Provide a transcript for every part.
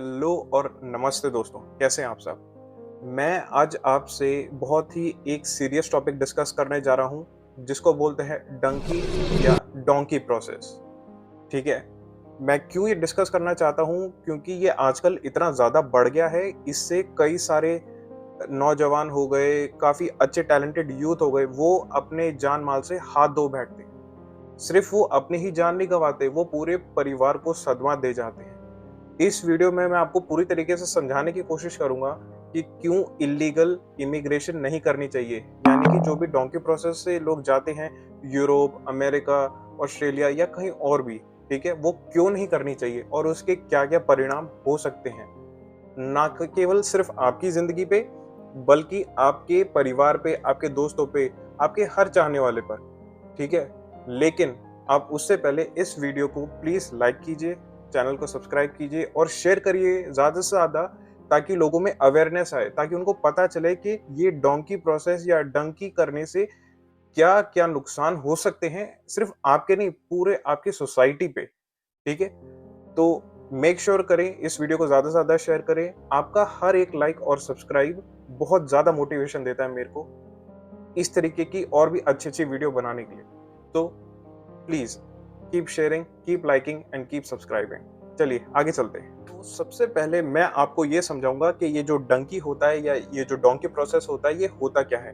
Hello और नमस्ते दोस्तों, कैसे हैं आप सब? मैं आज आपसे बहुत ही एक सीरियस टॉपिक डिस्कस करने जा रहा हूँ, जिसको बोलते हैं डंकी या डोंकी प्रोसेस। ठीक है? मैं क्यों ये डिस्कस करना चाहता हूँ, क्योंकि ये आजकल इतना ज़्यादा बढ़ गया है, इससे कई सारे नौजवान हो गए, काफ़ी अच्छे टैलेंटेड यूथ हो गए, वो अपने जान-माल से हाथ धो बैठते हैं। सिर्फ़ वो अपनी ही जान नहीं गँवाते, वो पूरे परिवार को सदमा दे जाते हैं। इस वीडियो में मैं आपको पूरी तरीके से समझाने की कोशिश करूंगा कि क्यों इलीगल इमिग्रेशन नहीं करनी चाहिए, यानी कि जो भी डोंकी प्रोसेस से लोग जाते हैं यूरोप, अमेरिका, ऑस्ट्रेलिया या कहीं और भी, ठीक है, वो क्यों नहीं करनी चाहिए और उसके क्या क्या परिणाम हो सकते हैं, ना कि केवल सिर्फ आपकी जिंदगी पे, बल्कि आपके परिवार पे, आपके दोस्तों पे, आपके हर चाहने वाले पर। ठीक है? लेकिन आप उससे पहले इस वीडियो को प्लीज़ लाइक कीजिए, चैनल को सब्सक्राइब कीजिए और शेयर करिए ज़्यादा से ज़्यादा, ताकि लोगों में अवेयरनेस आए, ताकि उनको पता चले कि ये डोंकी प्रोसेस या डंकी करने से क्या-क्या नुकसान हो सकते हैं, सिर्फ़ आपके नहीं, पूरे आपकी सोसाइटी पे। ठीक है? तो मेक श्योर करें, इस वीडियो को ज़्यादा से ज़्यादा शेयर करें। आपका हर एक लाइक और सब्सक्राइब बहुत ज़्यादा मोटिवेशन देता है मेरे को, इस तरीके की और भी अच्छी-अच्छी वीडियो बनाने के लिए। तो please keep sharing, keep liking and keep subscribing. चलिए आगे चलते हैं। तो सबसे पहले मैं आपको ये समझाऊंगा कि ये जो डंकी होता है या ये जो डोंकी प्रोसेस होता है, ये होता क्या है।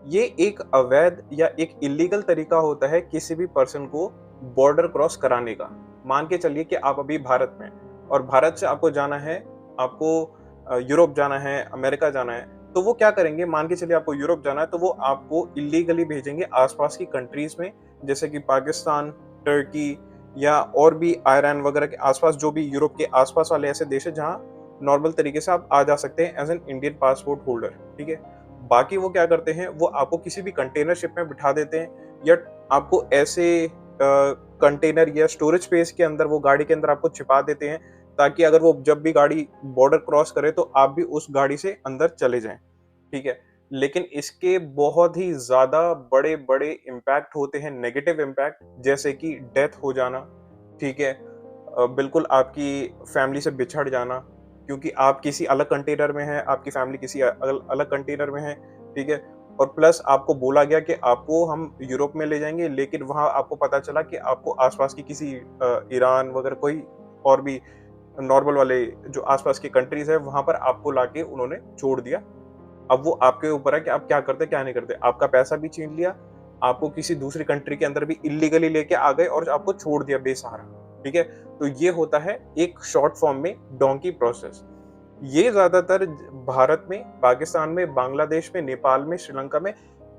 ये एक अवैध या एक इलीगल तरीका होता है किसी भी पर्सन को बॉर्डर क्रॉस कराने का। मान के चलिए कि आप अभी भारत में हैं और भारत से आपको जाना है, आपको यूरोप जाना है, अमेरिका जाना है। तो वो क्या करेंगे, मान के चलिए आपको यूरोप जाना है, तो वो आपको इलीगली भेजेंगे आसपास की कंट्रीज में, जैसे कि पाकिस्तान, टर्की या और भी आयरन वगैरह के आसपास, जो भी यूरोप के आसपास वाले ऐसे देश है जहाँ नॉर्मल तरीके से आप आ जा सकते हैं as an Indian passport holder. ठीक है? बाकी वो क्या करते हैं, वो आपको किसी भी कंटेनर शिप में बिठा देते हैं या आपको ऐसे कंटेनर या स्टोरेज स्पेस के अंदर, वो गाड़ी के अंदर आपको छिपा देते हैं, ताकि अगर वो जब भी गाड़ी बॉर्डर क्रॉस करे तो आप भी उस गाड़ी से अंदर चले जाएं। ठीक है? लेकिन इसके बहुत ही ज़्यादा बड़े-बड़े इम्पैक्ट होते हैं, नेगेटिव इम्पैक्ट, जैसे कि डेथ हो जाना। ठीक है? बिल्कुल आपकी फैमिली से बिछड़ जाना, क्योंकि आप किसी अलग कंटेनर में हैं, आपकी फैमिली किसी अलग कंटेनर में है। ठीक है? और प्लस आपको बोला गया कि आपको हम यूरोप में ले जाएँगे, लेकिन वहाँ आपको पता चला कि आपको आस-पास की किसी ईरान वगैरह कोई और भी नॉर्मल वाले जो आस-पास की कंट्रीज़ है, वहाँ पर आपको लाके उन्होंने छोड़ दिया। अब वो आपके ऊपर है कि आप क्या करते, क्या नहीं करते। आपका पैसा भी छीन लिया, आपको किसी दूसरी कंट्री के अंदर भी इल्लीगली लेके आ गए और आपको छोड़ दिया बेसहारा। ठीक है? तो ये होता है एक शॉर्ट फॉर्म में डोंकी प्रोसेस। ये ज़्यादातर भारत में, पाकिस्तान में, बांग्लादेश में, नेपाल में, श्रीलंका में,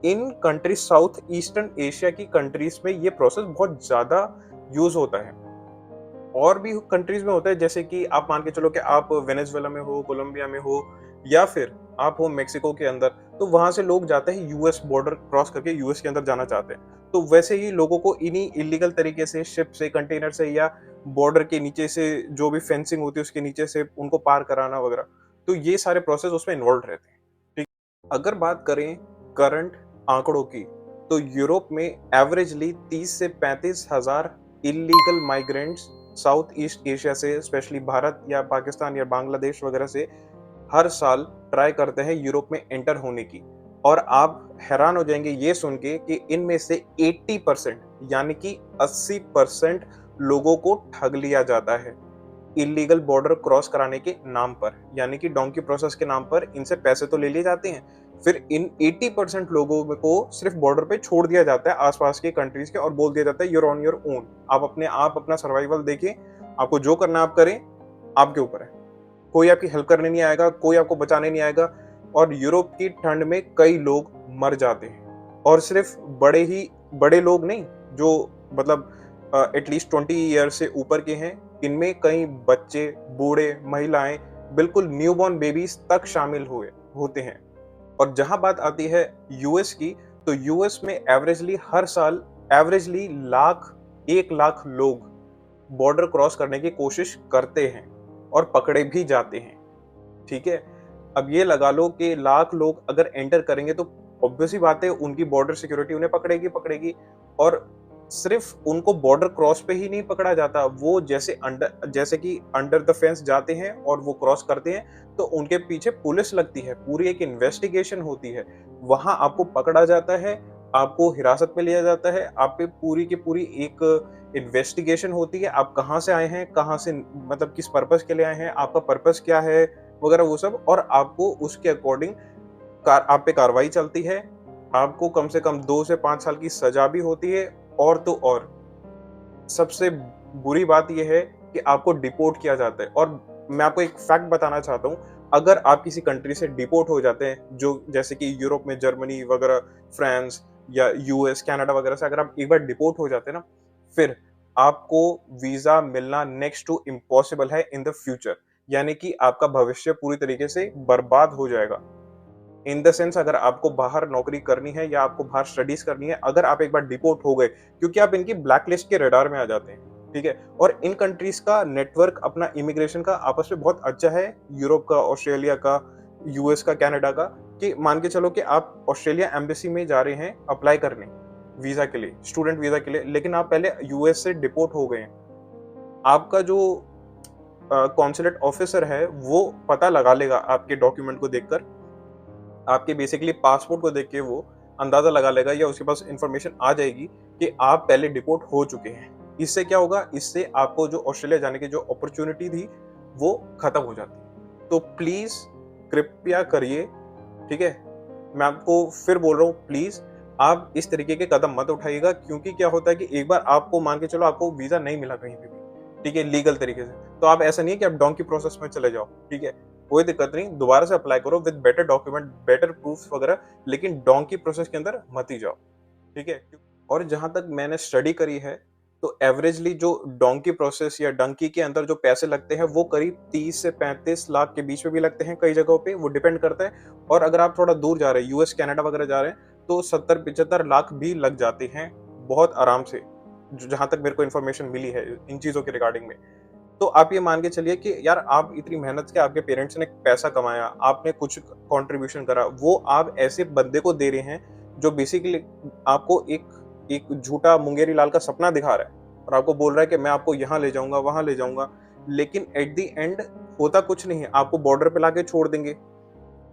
इन कंट्रीज, साउथ ईस्टर्न एशिया की कंट्रीज में ये प्रोसेस बहुत ज़्यादा यूज़ होता है। और भी कंट्रीज में होता है, जैसे कि आप मान के चलो कि आप वेनेजुएला में हो, कोलंबिया में हो, या फिर आप हो मेक्सिको के अंदर, तो वहां से लोग जाते हैं यूएस, बॉर्डर क्रॉस करके यूएस के अंदर जाना चाहते हैं। तो वैसे ही लोगों को इन्हीं इलीगल तरीके से, शिप से, कंटेनर से या बॉर्डर के नीचे से, जो भी फेंसिंग होती है उसके नीचे से उनको पार कराना वगैरह, तो ये सारे प्रोसेस उसमें इन्वॉल्व रहते हैं। ठीक। अगर बात करें करंट आंकड़ों की, तो यूरोप में एवरेजली 30 से 35,000 illegal migrants south east Asia से, स्पेशली भारत या पाकिस्तान या बांग्लादेश वगैरह से, हर साल ट्राई करते हैं यूरोप में एंटर होने की। और आप हैरान हो जाएंगे ये सुन के कि इनमें से 80%, यानी कि 80% लोगों को ठग लिया जाता है इलीगल बॉर्डर क्रॉस कराने के नाम पर, यानी कि डोंकी प्रोसेस के नाम पर इनसे पैसे तो ले लिए जाते हैं, फिर इन 80% लोगों को सिर्फ बॉर्डर पे छोड़ दिया जाता है आसपास के कंट्रीज के, और बोल दिया जाता है यूर ऑन योर ओन, आप अपना सर्वाइवल देखिए, आपको जो करना आप करें, आपके ऊपर है। कोई आपकी हेल्प करने नहीं आएगा, कोई आपको बचाने नहीं आएगा। और यूरोप की ठंड में कई लोग मर जाते हैं, और सिर्फ बड़े लोग नहीं, जो मतलब एटलीस्ट 20 ईयर से ऊपर के हैं, इनमें कई बच्चे, बूढ़े, महिलाएं, बिल्कुल न्यूबॉर्न बेबीज तक शामिल हुए होते हैं। और जहां बात आती है यूएस की, तो यूएस में एवरेजली हर साल एवरेजली 1 लाख लोग बॉर्डर क्रॉस करने की कोशिश करते हैं और पकड़े भी जाते हैं। ठीक है? अब ये लगा लो कि लाख लोग अगर एंटर करेंगे, तो ऑब्वियस सी बात है उनकी बॉर्डर सिक्योरिटी उन्हें पकड़ेगी पकड़ेगी। और सिर्फ उनको बॉर्डर क्रॉस पे ही नहीं पकड़ा जाता, वो जैसे कि अंडर द फेंस जाते हैं और वो क्रॉस करते हैं, तो उनके पीछे पुलिस लगती है, पूरी एक इन्वेस्टिगेशन होती है। वहाँ आपको पकड़ा जाता है, आपको हिरासत में लिया जाता है, आप पे पूरी की पूरी एक इन्वेस्टिगेशन होती है, आप कहाँ से आए हैं, कहाँ से मतलब किस पर्पज़ के लिए आए हैं, आपका पर्पज़ क्या है, वगैरह वो सब, और आपको उसके अकॉर्डिंग आप पे कार्रवाई चलती है। आपको कम से कम 2 से 5 साल की सज़ा भी होती है, और तो और सबसे बुरी बात ये है कि आपको डिपोर्ट किया जाता है। और मैं आपको एक फैक्ट बताना चाहता हूँ, अगर आप किसी कंट्री से डिपोर्ट हो जाते हैं, जो जैसे कि यूरोप में जर्मनी वगैरह, फ्रांस या यूएस, कनाडा वगैरह से अगर आप एक बार डिपोर्ट हो जाते हैं ना, फिर आपको वीज़ा मिलना नेक्स्ट टू इम्पॉसिबल है इन द फ्यूचर। यानी कि आपका भविष्य पूरी तरीके से बर्बाद हो जाएगा। इन द सेंस, अगर आपको बाहर नौकरी करनी है या आपको बाहर स्टडीज करनी है, अगर आप एक बार डिपोर्ट हो गए, क्योंकि आप इनकी ब्लैक लिस्ट के रडार में आ जाते हैं, ठीक है। और इन कंट्रीज का नेटवर्क अपना इमिग्रेशन का आपस में बहुत अच्छा है, यूरोप का, ऑस्ट्रेलिया का, यूएस का, कनाडा का। कि मान के चलो कि आप ऑस्ट्रेलिया एम्बेसी में जा रहे हैं अप्लाई करने वीजा के लिए, स्टूडेंट वीजा के लिए, लेकिन आप पहले यूएस से डिपोर्ट हो गए हैं। आपका जो कॉन्सुलेट ऑफिसर है वो पता लगा लेगा आपके डॉक्यूमेंट को देखकर, आपके बेसिकली पासपोर्ट को देख के वो अंदाजा लगा लेगा, या उसके पास इंफॉर्मेशन आ जाएगी कि आप पहले डिपोर्ट हो चुके हैं। इससे क्या होगा, इससे आपको जो ऑस्ट्रेलिया जाने की जो अपॉर्चुनिटी थी वो खत्म हो जाती है। तो प्लीज कृपया करिए, ठीक है, मैं आपको फिर बोल रहा हूँ, प्लीज आप इस तरीके के कदम मत उठाइएगा, क्योंकि क्या होता है कि एक बार आपको मान के चलो आपको वीजा नहीं मिला कहीं पे भी, ठीक है, लीगल तरीके से, तो आप ऐसा नहीं है कि आप डोंकी प्रोसेस में चले जाओ, ठीक है, कोई दिक्कत नहीं, दोबारा से अप्लाई करो with better document, better proofs वगैरह, लेकिन डोंकी प्रोसेस के अंदर मत ही जाओ, ठीक है। और जहां तक मैंने स्टडी करी है, तो एवरेजली जो डोंकी प्रोसेस या डंकी के अंदर जो पैसे लगते हैं वो करीब 30 से 35 लाख के बीच में भी लगते हैं कई जगहों पे, वो डिपेंड करता है। और अगर आप थोड़ा दूर जा रहे हैं, यूएस कनाडा वगैरह जा रहे हैं, तो 70-75 लाख भी लग जाते हैं बहुत आराम से, जहां तक मेरे को इन्फॉर्मेशन मिली है इन चीजों के रिगार्डिंग में। तो आप ये मान के चलिए कि यार आप इतनी मेहनत से, आपके पेरेंट्स ने पैसा कमाया, आपने कुछ कंट्रीब्यूशन करा, वो आप ऐसे बंदे को दे रहे हैं जो बेसिकली आपको एक एक झूठा मुंगेरी लाल का सपना दिखा रहा है, और आपको बोल रहा है कि मैं आपको यहाँ ले जाऊंगा, वहां ले जाऊंगा, लेकिन एट द एंड होता कुछ नहीं है, आपको बॉर्डर पे लाके छोड़ देंगे,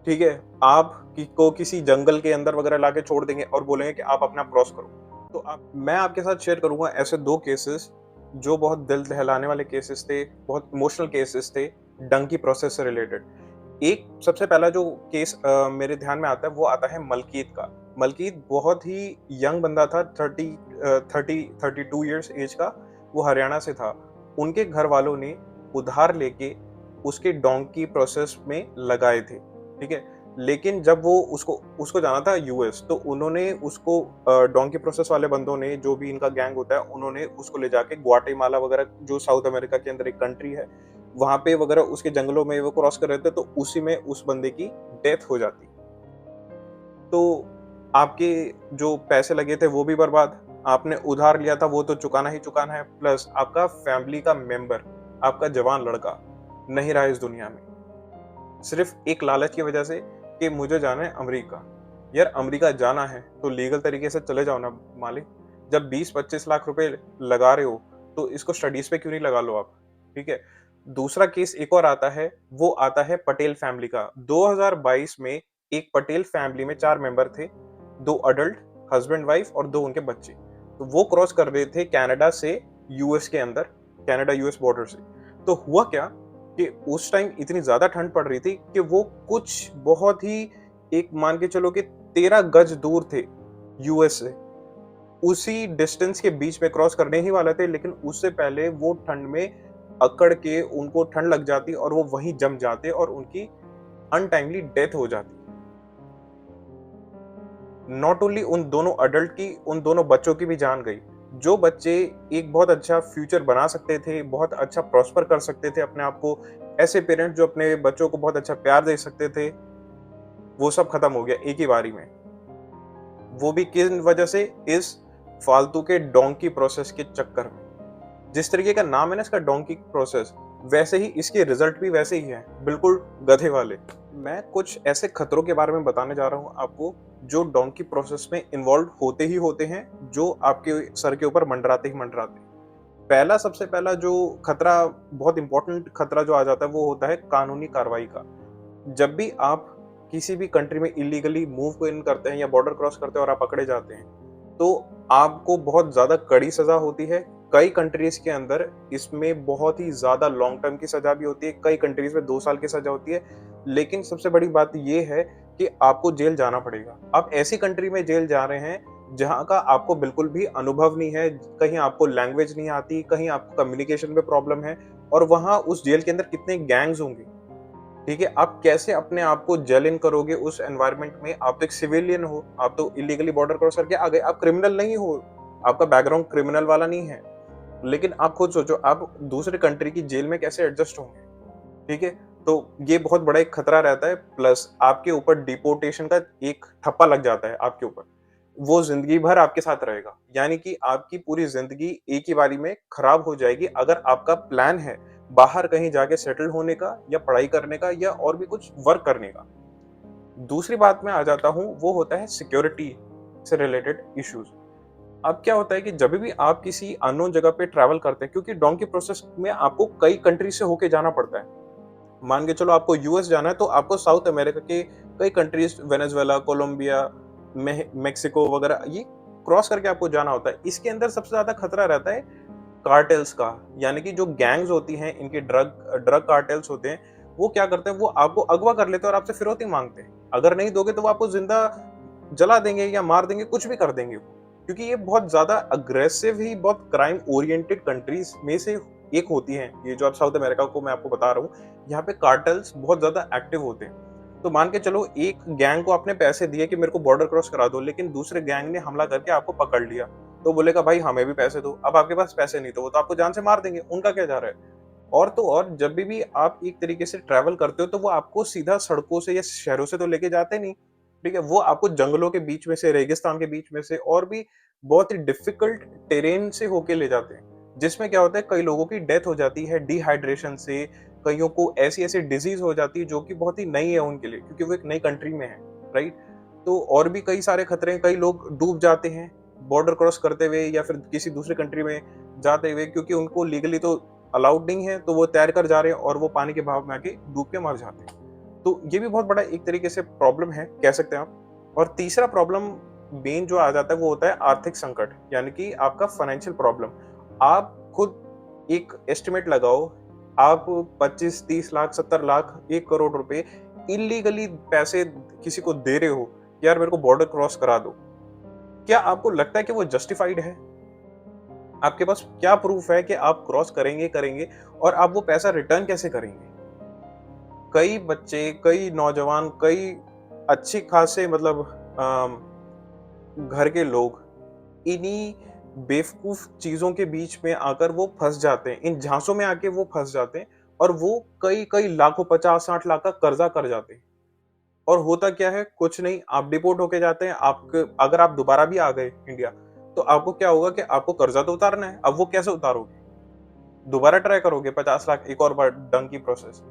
ठीक है, को किसी जंगल के अंदर वगैरह लाके छोड़ देंगे और बोलेंगे कि आप अपना क्रॉस करो। तो आप मैं आपके साथ शेयर करूंगा ऐसे 2 केसेस जो बहुत दिल दहलाने वाले केसेस थे, बहुत इमोशनल केसेस थे, डंकी प्रोसेस से रिलेटेड। एक सबसे पहला जो केस मेरे ध्यान में आता है वो आता है मलकीत का। मलकीत बहुत ही यंग बंदा था, 32 ईयर्स एज का, वो हरियाणा से था। उनके घर वालों ने उधार लेके उसके डोंकी प्रोसेस में लगाए थे, ठीक है। लेकिन जब वो उसको उसको जाना था यूएस, तो उन्होंने उसको डोंकी प्रोसेस वाले बंदों ने, जो भी इनका गैंग होता है, उन्होंने उसको ले जाके ग्वाटेमाला वगैरह, जो साउथ अमेरिका के अंदर एक कंट्री है, वहां पे वगैरह उसके जंगलों में वो क्रॉस कर रहे थे, तो उसी में उस बंदे की डेथ हो जाती। तो आपके जो पैसे लगे थे वो भी बर्बाद, आपने उधार लिया था वो तो चुकाना ही चुकाना है, प्लस आपका फैमिली का मेंबर, आपका जवान लड़का नहीं रहा इस दुनिया में, सिर्फ एक लालच की वजह से कि मुझे जाना है अमेरिका। यार अमेरिका जाना है तो लीगल तरीके से चले जाओ ना मालिक। जब 20-25 लाख रुपए लगा रहे हो, तो इसको स्टडीज पे क्यों नहीं लगा लो आप, ठीक है। दूसरा केस एक और आता है, वो आता है पटेल फैमिली का। 2022 में एक पटेल फैमिली में 4 मेंबर थे, 2 अडल्ट, हस्बैंड वाइफ और 2 उनके बच्चे। तो वो क्रॉस कर रहे थे कनाडा से यूएस के अंदर, कनाडा यूएस बॉर्डर से। तो हुआ क्या कि उस टाइम इतनी ज्यादा ठंड पड़ रही थी कि वो कुछ बहुत ही, एक मान के चलो कि 13 गज दूर थे यूएस से, उसी डिस्टेंस के बीच में क्रॉस करने ही वाले थे, लेकिन उससे पहले वो ठंड में अकड़ के उनको ठंड लग जाती और वो वहीं जम जाते और उनकी अनटाइमली डेथ हो जाती। नॉट ओनली उन दोनों अडल्ट की, उन दोनों बच्चों की भी जान गई। जो बच्चे एक बहुत अच्छा फ्यूचर बना सकते थे, बहुत अच्छा प्रॉस्पर कर सकते थे अपने आप को, ऐसे पेरेंट्स जो अपने बच्चों को बहुत अच्छा प्यार दे सकते थे, वो सब खत्म हो गया एक ही बारी में। वो भी किन वजह से, इस फालतू के डोंकी प्रोसेस के चक्कर में। जिस तरीके का नाम है ना इसका डोंकी प्रोसेस, वैसे ही इसके रिजल्ट भी वैसे ही हैं, बिल्कुल गधे वाले। मैं कुछ ऐसे खतरों के बारे में बताने जा रहा हूँ आपको, जो डोंकी प्रोसेस में इन्वॉल्व होते ही होते हैं, जो आपके सर के ऊपर मंडराते ही मंडराते हैं। पहला सबसे पहला जो खतरा, बहुत इंपॉर्टेंट खतरा जो आ जाता है, वो होता है कानूनी कार्रवाई का। जब भी आप किसी भी कंट्री में इलीगली मूव इन करते हैं या बॉर्डर क्रॉस करते हैं और आप पकड़े जाते हैं, तो आपको बहुत ज़्यादा कड़ी सज़ा होती है। कई कंट्रीज़ के अंदर इसमें बहुत ही ज़्यादा लॉन्ग टर्म की सज़ा भी होती है, कई कंट्रीज़ में 2 साल की सज़ा होती है। लेकिन सबसे बड़ी बात ये है कि आपको जेल जाना पड़ेगा। आप ऐसी कंट्री में जेल जा रहे हैं, जहाँ का आपको बिल्कुल भी अनुभव नहीं है, कहीं आपको लैंग्वेज नहीं आती, कहीं आपको कम्युनिकेशन में प्रॉब्लम है, और वहाँ उस जेल के अंदर कितने गैंग्स होंगे। ठीक है, आप कैसे अपने आप को जेल इन करोगे उस एनवायरनमेंट में? आप तो एक सिविलियन हो, आप तो इलीगली बॉर्डर क्रॉस करके आ गए, आप क्रिमिनल नहीं हो, आपका बैकग्राउंड क्रिमिनल वाला नहीं है। लेकिन आप खुद सोचो, आप दूसरे कंट्री की जेल में कैसे एडजस्ट होंगे? ठीक है? तो ये बहुत बड़ा एक खतरा रहता है, प्लस आपके ऊपर डिपोर्टेशन का एक ठप्पा लग जाता है आपके ऊपर। वो ज़िंदगी भर आपके साथ रहेगा। यानी कि आपकी पूरी ज़िंदगी एक ही बारी में खराब हो जाएगी, अगर आपका प्लान है बाहर कहीं जाके सेटल होने का या पढ़ाई करने का या और भी कुछ वर्क करने का। दूसरी बात में आ जाता हूँ, वो होता है सिक्योरिटी से रिलेटेड इश्यूज़। अब क्या होता है कि जब भी आप किसी अननोन जगह पे ट्रैवल करते हैं, क्योंकि डोंकी प्रोसेस में आपको कई कंट्री से होके जाना पड़ता है। मान के चलो आपको यूएस जाना है, तो आपको साउथ अमेरिका के कई कंट्रीज, वेनेजुएला, कोलंबिया, मेक्सिको वगैरह, ये क्रॉस करके आपको जाना होता है। इसके अंदर सबसे ज्यादा खतरा रहता है कार्टेल्स का। यानी कि जो गैंग्स होती हैं, इनके ड्रग ड्रग कार्टेल्स होते हैं, वो क्या करते हैं, वो आपको अगवा कर लेते हैं और आपसे फिरौती मांगते हैं। अगर नहीं दोगे तो वो आपको जिंदा जला देंगे या मार देंगे, कुछ भी कर देंगे वो। क्योंकि ये बहुत ज्यादा अग्रेसिव ही, बहुत क्राइम ओरिएंटेड कंट्रीज में से एक होती हैं। ये जो आप साउथ अमेरिका को मैं आपको बता रहा हूँ, यहाँ पे कार्टेल्स बहुत ज्यादा एक्टिव होते हैं। तो मान के चलो, एक गैंग को आपने पैसे दिए कि मेरे को बॉर्डर क्रॉस करा दो, लेकिन दूसरे गैंग ने हमला करके आपको पकड़ लिया, तो बोलेगा भाई हमें भी पैसे दो। अब आपके पास पैसे नहीं, तो वो तो आपको जान से मार देंगे, उनका क्या जा रहा है। और तो और, जब भी आप एक तरीके से ट्रैवल करते हो, तो वो आपको सीधा सड़कों से या शहरों से तो लेके जाते नहीं। ठीक है, वो आपको जंगलों के बीच में से, रेगिस्तान के बीच में से, और भी बहुत ही डिफिकल्ट टेरेन से होके ले जाते हैं। जिसमें क्या होता है, कई लोगों की डेथ हो जाती है डिहाइड्रेशन से, कईयों को ऐसी ऐसी डिजीज हो जाती है जो कि बहुत ही नई है उनके लिए, क्योंकि वो एक नई कंट्री में है। राइट। तो और भी कई सारे खतरे हैं, कई लोग डूब जाते हैं बॉर्डर क्रॉस करते हुए या फिर किसी दूसरे कंट्री में जाते हुए, क्योंकि उनको लीगली तो अलाउड नहीं है, तो वो तैर कर जा रहे हैं और वो पानी के बहाव में आके डूब के मर जाते हैं। तो ये भी बहुत बड़ा एक तरीके से प्रॉब्लम है, कह सकते हैं आप। और तीसरा प्रॉब्लम मेन जो आ जाता है, वो होता है आर्थिक संकट, यानी कि आपका फाइनेंशियल प्रॉब्लम। आप खुद एक एस्टिमेट लगाओ, आप 25, 30 लाख, 70 लाख, 1 करोड़ रुपए इलीगली पैसे किसी को दे रहे हो, यार मेरे को बॉर्डर क्रॉस करा दो। क्या आपको लगता है कि वो जस्टिफाइड है? आपके पास क्या प्रूफ है कि आप क्रॉस करेंगे करेंगे, और आप वो पैसा रिटर्न कैसे करेंगे? कई बच्चे, कई नौजवान, कई अच्छी खासे मतलब घर के लोग इन्हीं बेवकूफ चीजों के बीच में आकर वो फंस जाते हैं, इन झांसों में आके वो फंस जाते हैं, और वो कई कई लाखों, 50-60 लाख का कर्जा कर जाते हैं। और होता क्या है, कुछ नहीं, आप डिपोर्ट होके जाते हैं। आपके अगर आप दोबारा भी आ गए इंडिया, तो आपको क्या होगा कि आपको कर्जा तो उतारना है। अब वो कैसे उतारोगे? दोबारा ट्राई करोगे 50 लाख एक और बार, डंग की प्रोसेस।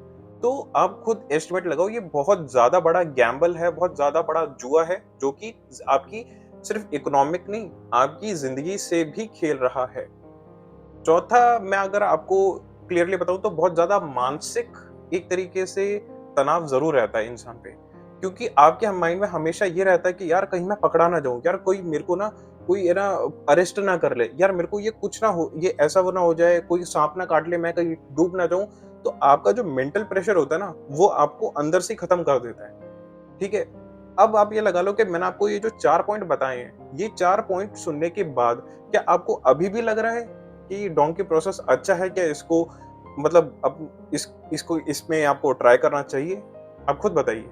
तो आप खुद एस्टिमेट लगाओ, ये बहुत ज्यादा बड़ा गैम्बल है, बहुत ज्यादा बड़ा जुआ है, जो कि आपकी सिर्फ इकोनॉमिक नहीं, आपकी जिंदगी से भी खेल रहा है। चौथा, मैं अगर आपको क्लियरली बताऊं, तो बहुत ज्यादा मानसिक एक तरीके से तनाव जरूर रहता है इंसान पे। क्योंकि आपके माइंड में हमेशा ये रहता है कि यार कहीं मैं पकड़ा ना जाऊं, यार कोई मेरे को ना, कोई है ना, अरेस्ट ना कर ले, यार मेरे को ये कुछ ना हो, ये ऐसा वो ना हो जाए, कोई सांप ना काट ले, मैं कहीं डूब ना जाऊं। तो आपका जो मेंटल प्रेशर होता है ना, वो आपको अंदर से खत्म कर देता है। ठीक है। अब आप ये लगा लो कि मैंने आपको ये जो 4 पॉइंट बताए हैं, ये 4 पॉइंट सुनने के बाद क्या आपको अभी भी लग रहा है कि डोंकी प्रोसेस अच्छा है? क्या इसको, मतलब अब इसको इसमें आपको ट्राई करना चाहिए? आप खुद बताइए।